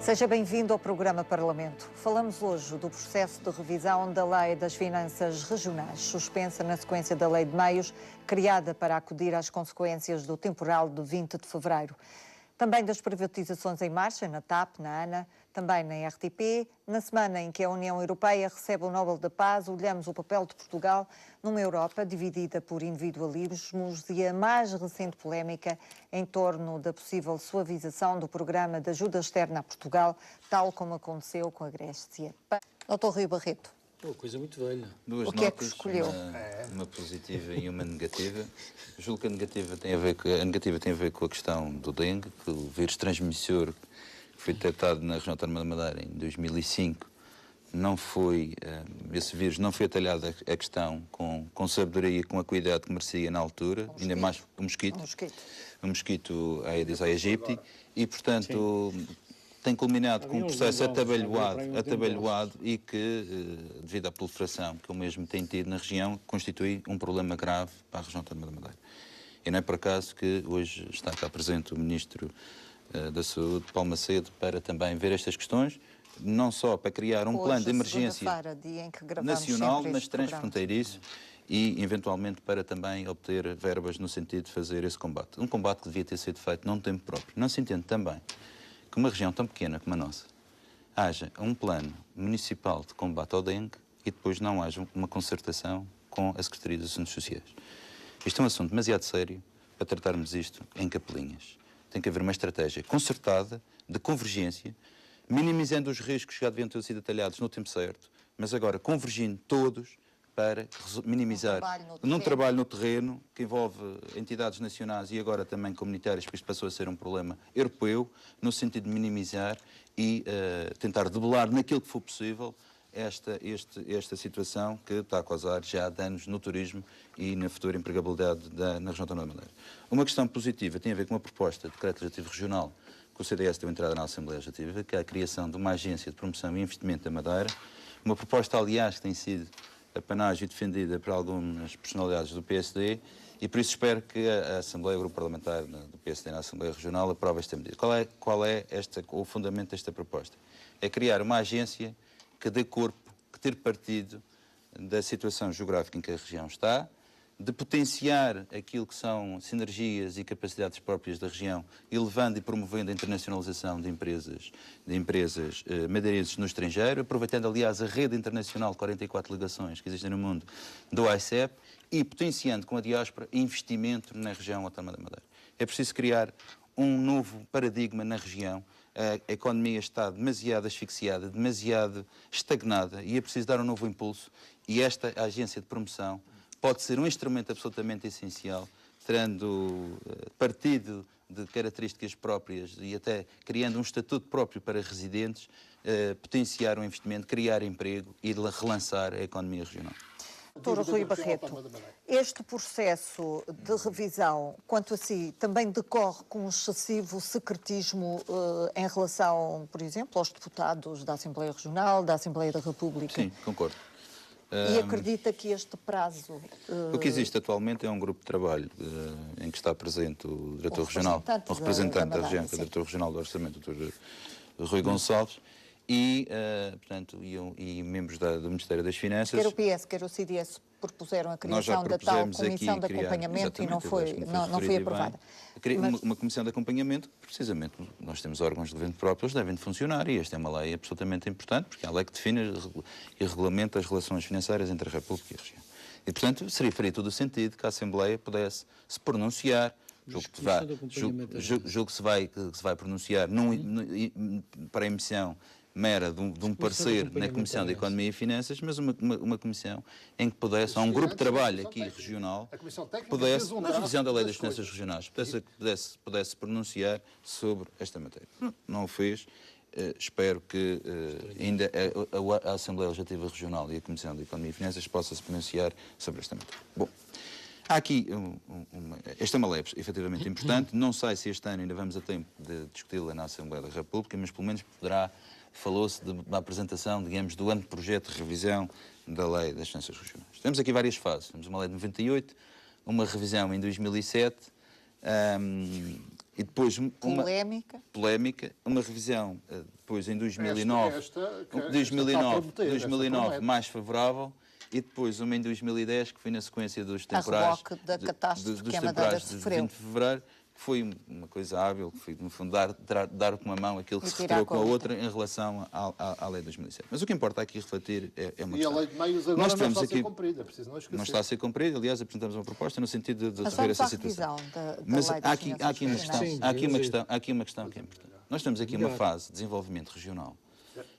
Seja bem-vindo ao programa Parlamento. Falamos hoje do processo de revisão da Lei das Finanças Regionais, suspensa na sequência da Lei de Meios, criada para acudir às consequências do temporal de 20 de fevereiro. Também das privatizações em marcha, na TAP, na ANA, também na RTP. Na semana em que a União Europeia recebe o Nobel da Paz, olhamos o papel de Portugal numa Europa dividida por individualismos e a mais recente polémica em torno da possível suavização do programa de ajuda externa a Portugal, tal como aconteceu com a Grécia. Dr. Rui Barreto. Uma coisa muito velha. Duas o que notas, é que escolheu? uma positiva e uma negativa. Julgo que a negativa tem a ver com a questão do dengue, que o vírus transmissor que foi detectado na região autónoma da Madeira em 2005, esse vírus não foi atalhado a questão com sabedoria e com a cuidado que merecia na altura, ainda mais o mosquito. O mosquito Aedes aegypti, e portanto tem culminado com um processo atabalhoado e que, devido à proliferação que o mesmo tem tido na região, constitui um problema grave para a região autónoma da Madeira. E não é por acaso que hoje está cá presente o Ministro da Saúde, Paulo Macedo, para também ver estas questões, não só para criar um plano de emergência nacional, mas transfronteiriço, e eventualmente para também obter verbas no sentido de fazer esse combate. Um combate que devia ter sido feito num tempo próprio. Não se entende também que uma região tão pequena como a nossa haja um plano municipal de combate ao dengue e depois não haja uma concertação com a Secretaria dos Assuntos Sociais. Isto é um assunto demasiado sério para tratarmos isto em capelinhas. Tem que haver uma estratégia concertada, de convergência, minimizando os riscos que já deviam ter sido detalhados no tempo certo, mas agora convergindo todos para minimizar num trabalho no terreno que envolve entidades nacionais e agora também comunitárias, porque isto passou a ser um problema europeu, no sentido de minimizar e tentar debelar naquilo que for possível esta situação que está a causar já danos no turismo e na futura empregabilidade na região autónoma da Madeira. Uma questão positiva tem a ver com uma proposta de decreto legislativo regional que o CDS deu entrada na Assembleia Legislativa, que é a criação de uma agência de promoção e investimento da Madeira, uma proposta, aliás, que tem sido apanágio e defendida por algumas personalidades do PSD, e por isso espero que a Assembleia, o Grupo Parlamentar do PSD na Assembleia Regional, aprove esta medida. Qual é o fundamento desta proposta? É criar uma agência que dê corpo, que tire partido da situação geográfica em que a região está, de potenciar aquilo que são sinergias e capacidades próprias da região, elevando e promovendo a internacionalização de empresas madeirenses no estrangeiro, aproveitando, aliás, a rede internacional de 44 ligações que existem no mundo do ICEP e potenciando com a diáspora investimento na região autónoma da Madeira. É preciso criar um novo paradigma na região. A economia está demasiado asfixiada, demasiado estagnada e é preciso dar um novo impulso, e esta agência de promoção pode ser um instrumento absolutamente essencial, tirando partido de características próprias e até criando um estatuto próprio para residentes, potenciar o investimento, criar emprego e relançar a economia regional. Dr. Rui Barreto, este processo de revisão, quanto a si, também decorre com um excessivo secretismo em relação, por exemplo, aos deputados da Assembleia Regional, da Assembleia da República? Sim, concordo. E acredita que este prazo... O que existe atualmente é um grupo de trabalho em que está presente o diretor regional, o representante da região, que é o diretor regional do Orçamento, o Dr. Rui Gonçalves, e, portanto, e membros do Ministério das Finanças. Quer o PS, quer o CDS propuseram a criação da tal comissão de acompanhamento e não foi aprovada. Uma comissão de acompanhamento, precisamente, nós temos órgãos de governo próprios, devem de funcionar, e esta é uma lei absolutamente importante, porque é a lei que define e regulamenta as relações financeiras entre a República e a região. E, portanto, faria todo o sentido que a Assembleia pudesse se pronunciar, julgo que se vai pronunciar para a emissão mera de um parecer na Comissão de Economia e Finanças, mas uma comissão em que pudesse, há um grupo de trabalho aqui regional, que pudesse, na revisão da Lei das Finanças Regionais, pudesse pronunciar sobre esta matéria. Não o fez. Espero que ainda a Assembleia Legislativa Regional e a Comissão de Economia e Finanças possam se pronunciar sobre esta matéria. Bom, há aqui, esta é uma lei efetivamente importante, não sei se este ano ainda vamos a tempo de discuti-la na Assembleia da República, mas pelo menos falou-se da apresentação, digamos, do anteprojeto de revisão da Lei das Finanças Regionais. Temos aqui várias fases. Temos uma lei de 98, uma revisão em 2007, E depois polémica, uma revisão depois em 2009, 2009 mais favorável, e depois uma em 2010 que foi na sequência dos temporais da catástrofe que a Madeira sofreu. 20 de fevereiro, que foi uma coisa hábil, que foi, no fundo, dar com uma mão aquilo que se retirou com a outra em relação à lei de 2007. Mas o que importa aqui refletir é uma questão. E a lei de Meios agora não está a ser cumprida, preciso não esquecer. Não está a ser cumprida, aliás, apresentamos uma proposta no sentido de rever essa situação. Mas há aqui uma questão que é importante. Nós temos aqui uma fase de desenvolvimento regional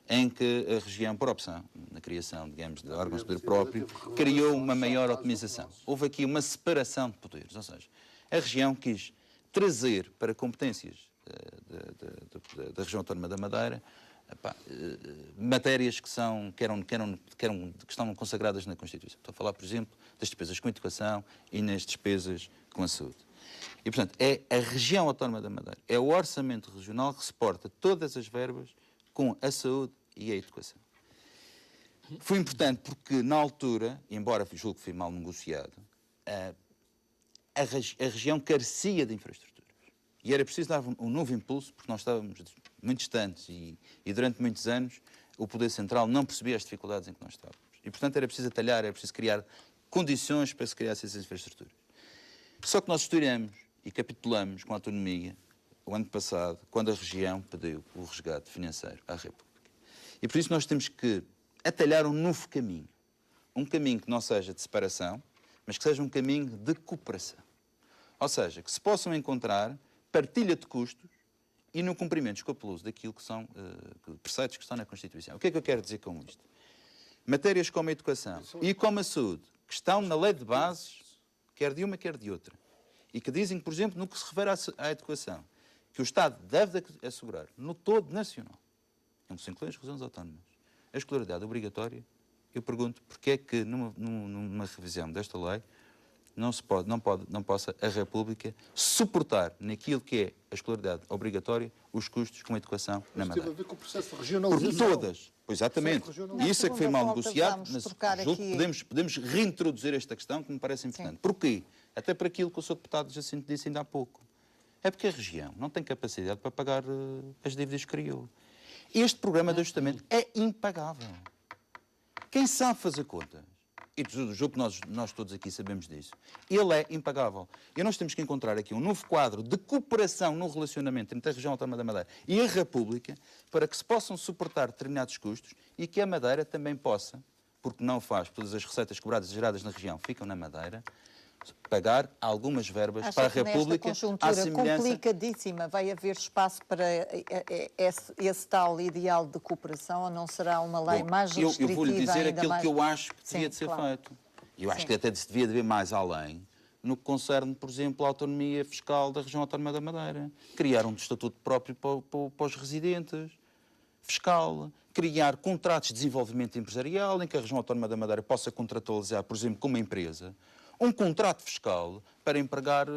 em que a região, por opção, na criação, digamos, de órgãos de poder próprio, criou uma maior otimização. Houve aqui uma separação de poderes, ou seja, a região quis trazer para competências da região autónoma da Madeira matérias que estão consagradas na Constituição. Estou a falar, por exemplo, das despesas com a educação e nas despesas com a saúde. E, portanto, é a região autónoma da Madeira, é o orçamento regional que suporta todas as verbas com a saúde e a educação. Foi importante porque, na altura, embora julgo que foi mal negociado, a região carecia de infraestruturas. E era preciso dar um novo impulso, porque nós estávamos muito distantes e durante muitos anos o Poder Central não percebia as dificuldades em que nós estávamos. E, portanto, era preciso atalhar, era preciso criar condições para se criar essas infraestruturas. Só que nós estouramos e capitulamos com a autonomia o ano passado, quando a região pediu o resgate financeiro à República. E por isso nós temos que atalhar um novo caminho. Um caminho que não seja de separação, mas que seja um caminho de cooperação. Ou seja, que se possam encontrar partilha de custos e no cumprimento escrupuloso daquilo que são preceitos que estão na Constituição. O que é que eu quero dizer com isto? Matérias como a educação e como a saúde, que estão na lei de bases, quer de uma, quer de outra, e que dizem, por exemplo, no que se refere à educação, que o Estado deve assegurar, no todo nacional, não se inclui as regiões autónomas, a escolaridade obrigatória. Eu pergunto porque é que numa revisão desta lei não possa a República suportar naquilo que é a escolaridade obrigatória os custos com a educação na Madeira. Teve a ver com o processo de regionalização. Por todas. Pois, exatamente. E isso é que foi mal negociado, mas julgo que podemos reintroduzir esta questão que me parece importante. Sim. Porquê? Até por aquilo que o Sr. Deputado Jacinto disse ainda há pouco. É porque a região não tem capacidade para pagar as dívidas que criou. Este programa de ajustamento é impagável. Quem sabe fazer contas, e julgo que nós todos aqui sabemos disso, ele é impagável. E nós temos que encontrar aqui um novo quadro de cooperação no relacionamento entre a região autónoma da Madeira e a República para que se possam suportar determinados custos e que a Madeira também possa, porque não faz, todas as receitas cobradas e geradas na região ficam na Madeira, pagar algumas verbas para a República. Nesta conjuntura complicadíssima vai haver espaço para esse tal ideal de cooperação ou não será uma lei mais restritiva? Eu vou-lhe dizer aquilo que eu acho que devia de ser feito. Eu acho que até se devia de ver mais além no que concerne, por exemplo, a autonomia fiscal da região autónoma da Madeira. Criar um estatuto próprio para os residentes, fiscal, criar contratos de desenvolvimento empresarial em que a região autónoma da Madeira possa contratualizar, por exemplo, com uma empresa, um contrato fiscal para empregar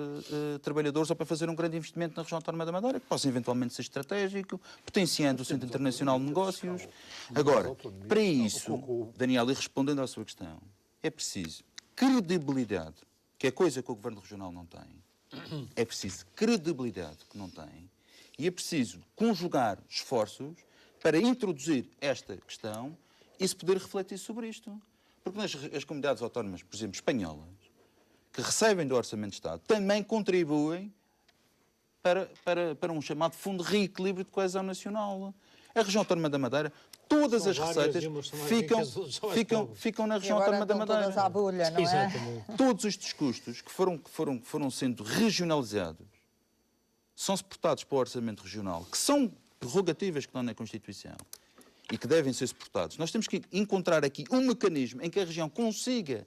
trabalhadores ou para fazer um grande investimento na região autónoma da Madeira, que possa eventualmente ser estratégico, potenciando o Centro Internacional de Negócios. Agora, para isso, Daniel, e respondendo à sua questão, é preciso credibilidade, que é coisa que o Governo Regional não tem. É preciso credibilidade, que não tem. E é preciso conjugar esforços para introduzir esta questão e se poder refletir sobre isto. Porque as comunidades autónomas, por exemplo, espanholas, que recebem do Orçamento de Estado, também contribuem para um chamado Fundo de Reequilíbrio de Coesão Nacional. A região autónoma da Madeira, todas as receitas ficam na região autónoma da Madeira. Todas à bolha, não é? Exatamente. Todos estes custos que foram sendo regionalizados são suportados para o Orçamento Regional, que são prerrogativas que estão na Constituição e que devem ser suportados. Nós temos que encontrar aqui um mecanismo em que a região consiga,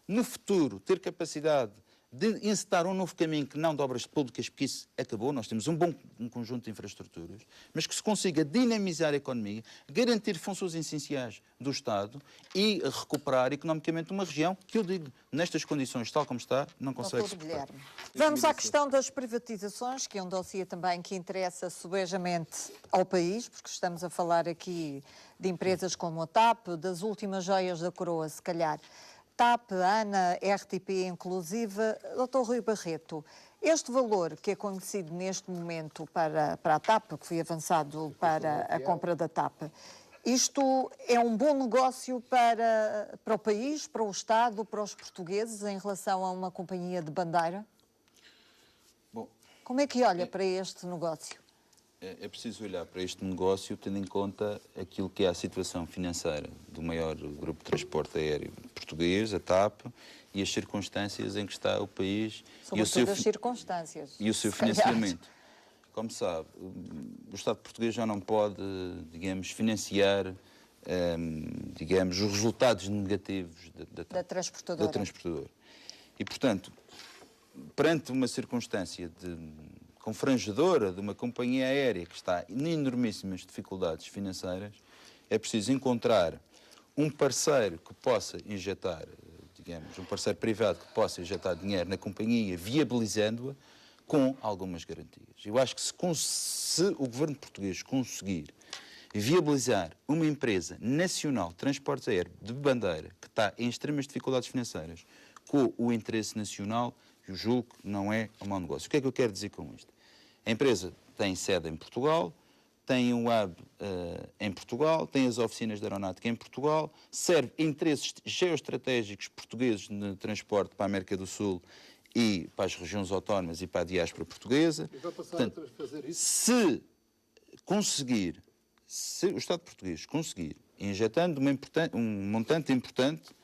no futuro, ter capacidade de encetar um novo caminho que não de obras públicas, porque isso acabou, nós temos um conjunto de infraestruturas, mas que se consiga dinamizar a economia, garantir funções essenciais do Estado e recuperar economicamente uma região que, eu digo, nestas condições, tal como está, não consegue suportar. Vamos à questão das privatizações, que é um dossiê também que interessa subejamente ao país, porque estamos a falar aqui de empresas como a TAP, das últimas joias da coroa, se calhar. TAP, ANA, RTP inclusive. Dr. Rui Barreto, Este valor que é conhecido neste momento para a TAP, que foi avançado para a compra da TAP, isto é um bom negócio para o país, para o Estado, para os portugueses, em relação a uma companhia de bandeira? Bom, como é que olha para este negócio? É preciso olhar para este negócio tendo em conta aquilo que é a situação financeira do maior grupo de transporte aéreo português, a TAP, e as circunstâncias em que está o país Sobretudo as circunstâncias. E o seu financiamento. Como sabe, o Estado português já não pode, digamos, financiar, digamos, os resultados negativos da transportadora. E, portanto, perante uma circunstância confrangedora de uma companhia aérea que está em enormíssimas dificuldades financeiras, é preciso encontrar um parceiro que possa injetar, digamos, um parceiro privado que possa injetar dinheiro na companhia, viabilizando-a com algumas garantias. Eu acho que se o governo português conseguir viabilizar uma empresa nacional de transportes aéreos de bandeira que está em extremas dificuldades financeiras com o interesse nacional, eu julgo que não é um mau negócio. O que é que eu quero dizer com isto? A empresa tem sede em Portugal, tem um hub em Portugal, tem as oficinas de aeronáutica em Portugal, serve interesses geoestratégicos portugueses de transporte para a América do Sul e para as regiões autónomas e para a diáspora portuguesa. E vai passar a fazer isso? Se o Estado português conseguir, injetando um montante importante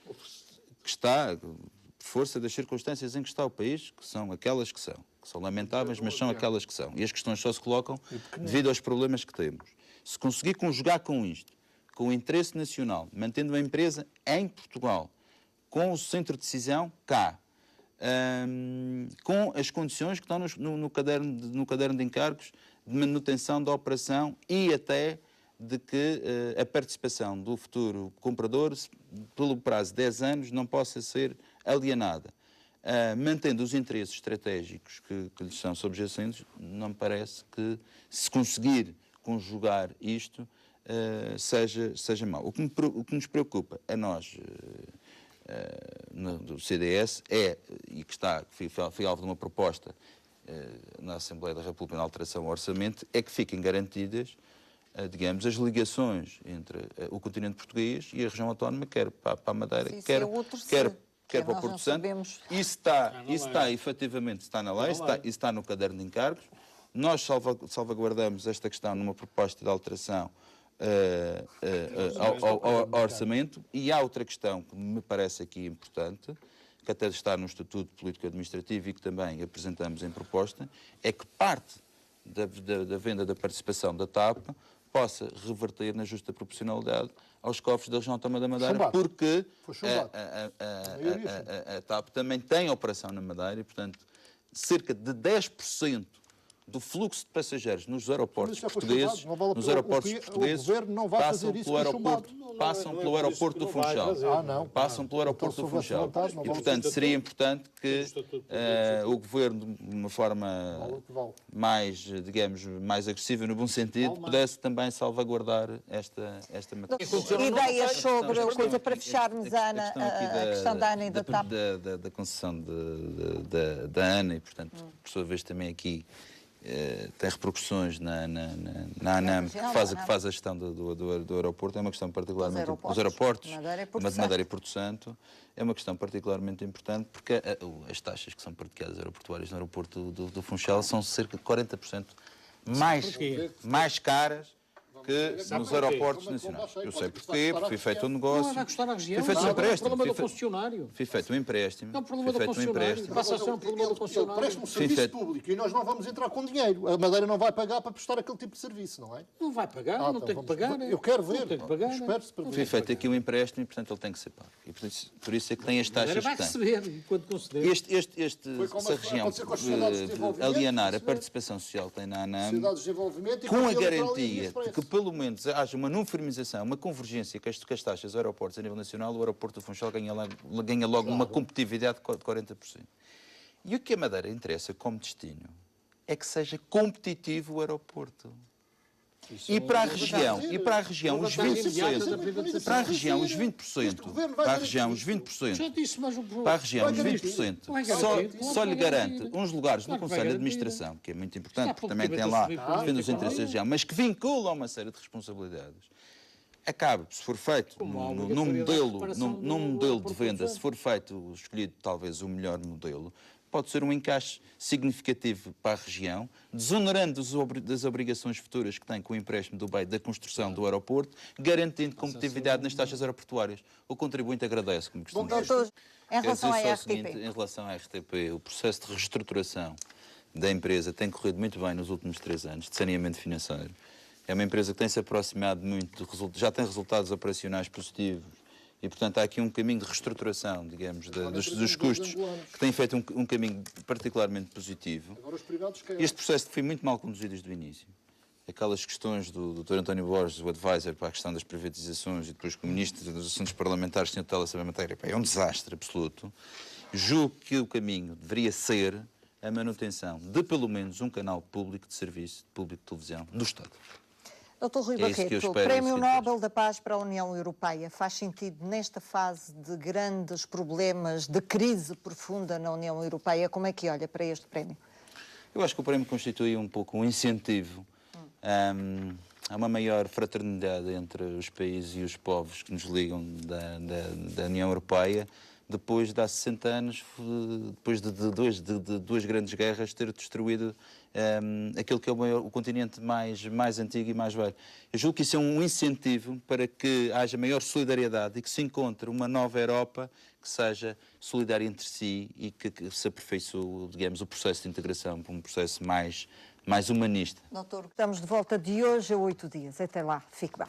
que está, por força das circunstâncias em que está o país, que são aquelas que são lamentáveis, mas são aquelas que são. E as questões só se colocam devido aos problemas que temos. Se conseguir conjugar com isto, com o interesse nacional, mantendo a empresa em Portugal, com o centro de decisão cá, com as condições que estão no caderno de encargos de manutenção da operação e até de que a participação do futuro comprador, pelo prazo de 10 anos, não possa ser alienada. Mantendo os interesses estratégicos que lhes são subjacentes, não me parece que, se conseguir conjugar isto, seja mau. O que nos preocupa a nós, do CDS, e que foi alvo de uma proposta na Assembleia da República na alteração ao orçamento, é que fiquem garantidas, digamos, as ligações entre o continente português e a região autónoma, quer para a Madeira, quer para o Porto Santo. Isso está efetivamente, está na lei, isso está no caderno de encargos. Nós salvaguardamos esta questão numa proposta de alteração ao orçamento. E há outra questão que me parece aqui importante, que até está no Estatuto Político-Administrativo e que também apresentamos em proposta, é que parte da venda da participação da TAP possa reverter na justa proporcionalidade aos cofres da região autónoma da Madeira, porque a TAP também tem operação na Madeira e, portanto, cerca de 10% do fluxo de passageiros nos aeroportos portugueses, o governo não vai fazer isso passam pelo aeroporto do Funchal. Passam pelo aeroporto do Funchal. E, portanto, seria importante que o governo, de uma forma mais, digamos, mais agressiva no bom sentido, pudesse também salvaguardar esta matéria. Ideias sobre a coisa para fecharmos, Ana, a questão da ANA e da TAP? Da concessão da ANA e, portanto, por sua vez também aqui tem repercussões na ANAM, que faz a gestão do aeroporto. É uma questão particularmente... Os aeroportos, Madeira e Porto Santo, é uma questão particularmente importante, porque as taxas que são praticadas aeroportuárias no aeroporto do Funchal são cerca de 40% mais caras que nos aeroportos nacionais. Eu sei porquê, porque foi feito um negócio. Não vai custar à região. Foi feito um empréstimo. É um problema do concessionário. Foi feito um empréstimo. É um problema do concessionário. Passa a ser um problema do concessionário. Presta um serviço público e nós não vamos entrar com dinheiro. A Madeira não vai pagar para prestar aquele tipo de serviço, não é? Não vai pagar, não tem que pagar. Eu quero ver. Não tem que pagar. Espero-se para ver. Foi feito aqui um empréstimo e, portanto, ele tem que ser pago. E por isso é que tem as taxas que tem. Vai receber, enquanto conceder. Se a região alienar a participação social que tem na ANAM, com a garantia de que, pelo menos, haja uma uniformização, uma convergência com as taxas dos aeroportos a nível nacional, o aeroporto do Funchal ganha logo uma competitividade de 40%. E o que a Madeira interessa como destino é que seja competitivo o aeroporto. E para a região, os 20%, para a região, os 20%, para a região, os 20%, Já disse, mas o para a região, os 20%, só lhe garante uns lugares no Claro que vai Conselho de garantir. Administração, que é muito importante, Está porque pouco também tempo tem a lá, subir para defende os a interesses da região, mas que vincula uma série de responsabilidades. Acaba, se for feito Como a num obrigatoriedade de modelo, reparação num do modelo de aeroporto venda, de se for feito, escolhido talvez o melhor modelo, pode ser um encaixe significativo para a região, desonerando das obrigações futuras que tem com o empréstimo do BEI da construção do aeroporto, garantindo competitividade nas taxas aeroportuárias. O contribuinte agradece, como costuma dizer. Doutor, em relação à Quer dizer só o RTP. seguinte, em relação à RTP, o processo de reestruturação da empresa tem corrido muito bem nos últimos 3 anos, de saneamento financeiro. É uma empresa que tem se aproximado muito, já tem resultados operacionais positivos e, portanto, há aqui um caminho de reestruturação, digamos, dos custos, que tem feito um caminho particularmente positivo. Agora os privados querem. Este processo foi muito mal conduzido desde o início. Aquelas questões do Dr. António Borges, o advisor para a questão das privatizações, e depois com o Ministro dos Assuntos Parlamentares, Sr. Tutela sobre a matéria, é um desastre absoluto. Julgo que o caminho deveria ser a manutenção de pelo menos um canal público de serviço, público de televisão, do Estado. Dr. Rui É isso que eu Barreto, espero Prémio nos seguintes Nobel da Paz para a União Europeia. Faz sentido nesta fase de grandes problemas, de crise profunda na União Europeia? Como é que olha para este prémio? Eu acho que o prémio constitui um pouco um incentivo a uma maior fraternidade entre os países e os povos que nos ligam da União Europeia, depois de há 60 anos, depois de duas grandes guerras, ter destruído aquele que é o continente mais antigo e mais velho. Eu julgo que isso é um incentivo para que haja maior solidariedade e que se encontre uma nova Europa que seja solidária entre si e que se aperfeiçoe, digamos, o processo de integração para um processo mais humanista. Doutor, estamos de volta de hoje a 8 dias. Até lá, fique bem.